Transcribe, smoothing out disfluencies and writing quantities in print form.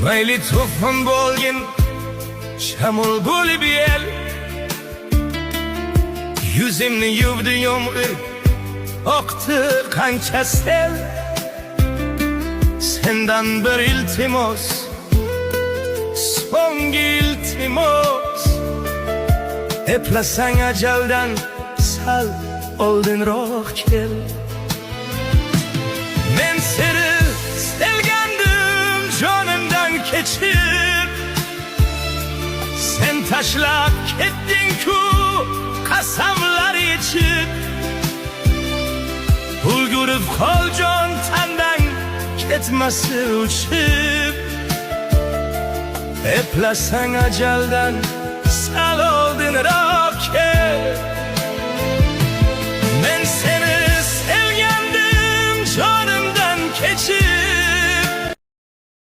Mayli to'fon bo'lgin shamol bo'lib el, yuzimni yuvdi yomg'ir, oqdi qancha sel. Sendan bir iltimos, so'nggi iltimos, eplasang ajaldan sal oldinroq kel. Men seni sevgandim jonimdan kechir, sen tashlab ketding-ku qasamlar ichib. Ulgurib qol jon tandan ketmasi uchib, eplasang ajaldan sal oldinroq kel.